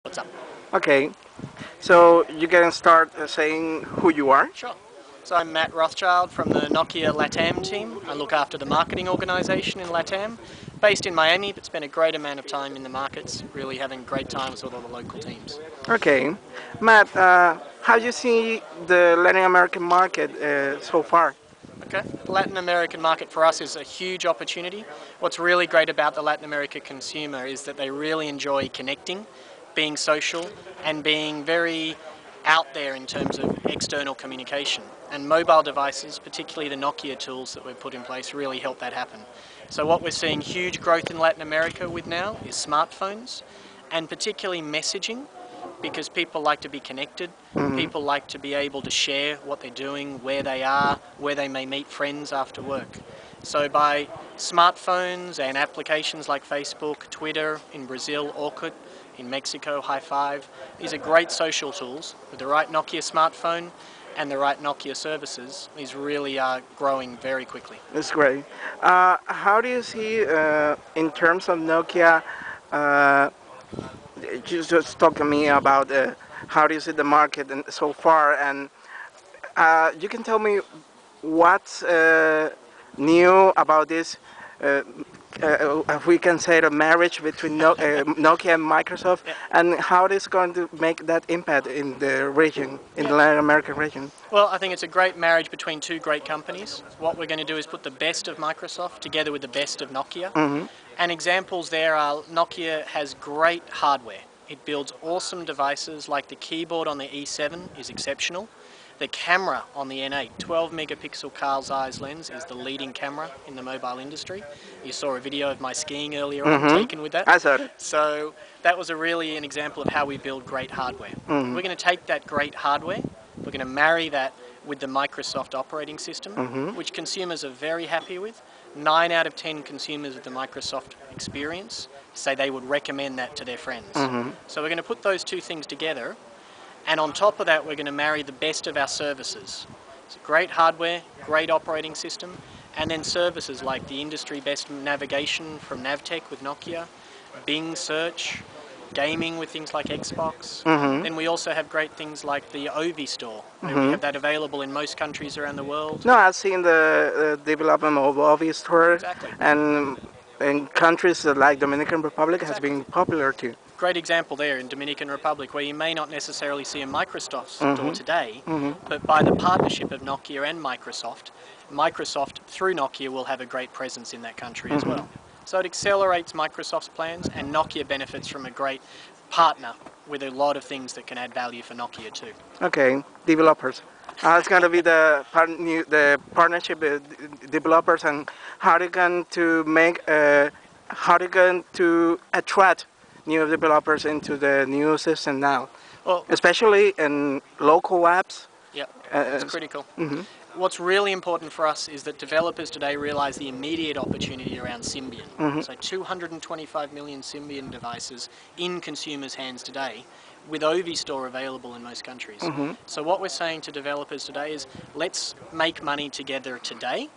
What's up? Okay, so you can start saying who you are. Sure. So I'm Matt Rothschild from the Nokia LATAM team. I look after the marketing organisation in LATAM, based in Miami, but spent a great amount of time in the markets, really having great times with all the local teams. Okay, Matt, how do you see the Latin American market so far? Okay. The Latin American market for us is a huge opportunity. What's really great about the Latin American consumer is that they really enjoy connecting, being social, and being very out there in terms of external communication. And mobile devices, particularly the Nokia tools that we've put in place, really help that happen. So what we're seeing huge growth in Latin America with now is smartphones, and particularly messaging, because people like to be connected, people like to be able to share what they're doing, where they are, where they may meet friends after work. So by smartphones and applications like Facebook, Twitter, in Brazil, Orkut, in Mexico, High Five, these are great social tools. With the right Nokia smartphone and the right Nokia services, these really are growing very quickly. That's great. How do you see, in terms of Nokia, uh, just talk to me about how do you see the market and so far, and you can tell me what's new about this, uh, if we can say the marriage between Nokia and Microsoft, Yeah. and how it is going to make that impact in the region, in the Latin American region. Well, I think it's a great marriage between two great companies. What we're going to do is put the best of Microsoft together with the best of Nokia. And examples there are Nokia has great hardware. It builds awesome devices, like the keyboard on the E7 is exceptional. The camera on the N8, 12 megapixel Carl's Zeiss lens, is the leading camera in the mobile industry. You saw a video of my skiing earlier on taken with that. I saw it. So that was really an example of how we build great hardware. We're going to take that great hardware, we're going to marry that with the Microsoft operating system, which consumers are very happy with. 9 out of 10 consumers with the Microsoft experience say they would recommend that to their friends. So we're going to put those two things together, and on top of that we're going to marry the best of our services. So great hardware, great operating system, and then services like the industry best navigation from Navtech with Nokia, Bing search, gaming with things like Xbox. Then we also have great things like the Ovi store, where we have that available in most countries around the world. No, I've seen the development of Ovi store, Exactly. and in countries like Dominican Republic has Exactly. been popular too. Great example there in Dominican Republic, where you may not necessarily see a Microsoft store today, but by the partnership of Nokia and Microsoft, Microsoft through Nokia will have a great presence in that country as well. So it accelerates Microsoft's plans, and Nokia benefits from a great partner with a lot of things that can add value for Nokia too. Okay, developers. It's going to be the partnership with developers, and how they going to make how they going to attract new developers into the new system now, Well, especially in local apps. yeah, it's critical. What's really important for us is that developers today realize the immediate opportunity around Symbian. So 225 million Symbian devices in consumers' hands today, with Ovi Store available in most countries. So what we're saying to developers today is, let's make money together today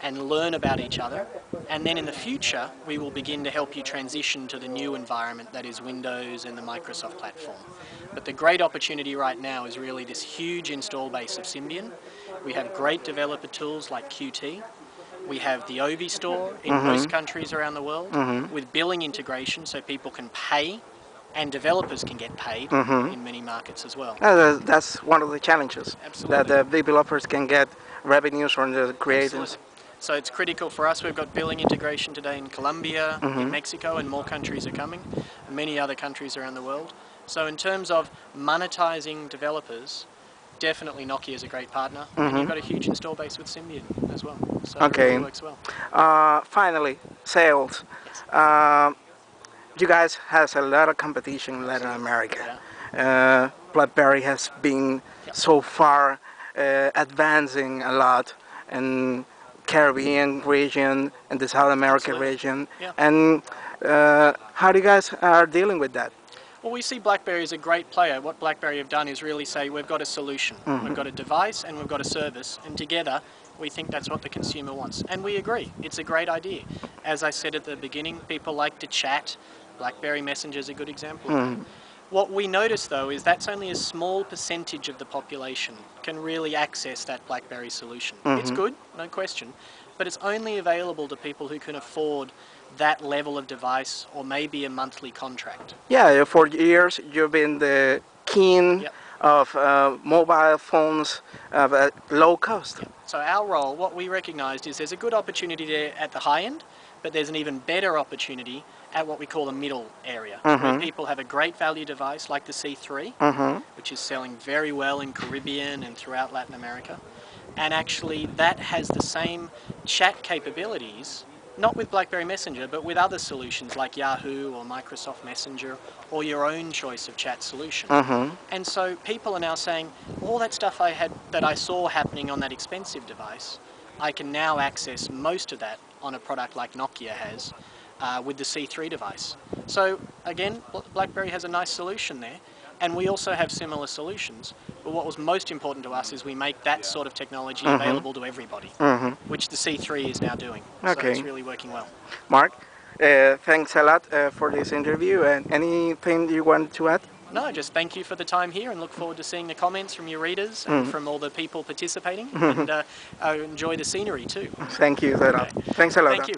and learn about each other, and then in the future we will begin to help you transition to the new environment that is Windows and the Microsoft platform. But the great opportunity right now is really this huge install base of Symbian. We have great developer tools like Qt. We have the Ovi store in most countries around the world, with billing integration so people can pay and developers can get paid in many markets as well. That's one of the challenges, Absolutely. that the developers can get revenues from the creators. Absolutely. So it's critical for us. We've got billing integration today in Colombia, in Mexico, and more countries are coming, and many other countries around the world. So in terms of monetizing developers, definitely Nokia is a great partner, and you've got a huge install base with Symbian as well. So it really works well. Finally, sales. You guys has a lot of competition in Latin America. BlackBerry has been so far advancing a lot in Caribbean region and the South American region. And how do you guys are dealing with that? Well, we see BlackBerry as a great player. What BlackBerry have done is really say, we've got a solution. We've got a device and we've got a service, and together we think that's what the consumer wants. And we agree. It's a great idea. As I said at the beginning, people like to chat. BlackBerry Messenger is a good example of that. What we notice though is that's only a small percentage of the population can really access that BlackBerry solution. It's good, no question, but it's only available to people who can afford that level of device or maybe a monthly contract. Yeah, for years you've been the king Yep. of mobile phones at low cost. Yep. So our role, what we recognised is there's a good opportunity there at the high end, but there's an even better opportunity at what we call the middle area, where people have a great value device like the C3, which is selling very well in Caribbean and throughout Latin America, and actually that has the same chat capabilities, not with BlackBerry Messenger, but with other solutions like Yahoo or Microsoft Messenger or your own choice of chat solution. And so people are now saying, all that stuff that I saw happening on that expensive device, I can now access most of that on a product like Nokia has with the C3 device. So again, BlackBerry has a nice solution there, and we also have similar solutions. But what was most important to us is we make that sort of technology available to everybody, which the C3 is now doing. So it's really working well. Mark, thanks a lot for this interview, and anything you want to add? No, just thank you for the time here and look forward to seeing the comments from your readers and from all the people participating, and enjoy the scenery too. Thank you a lot. Thanks a lot. Thank you.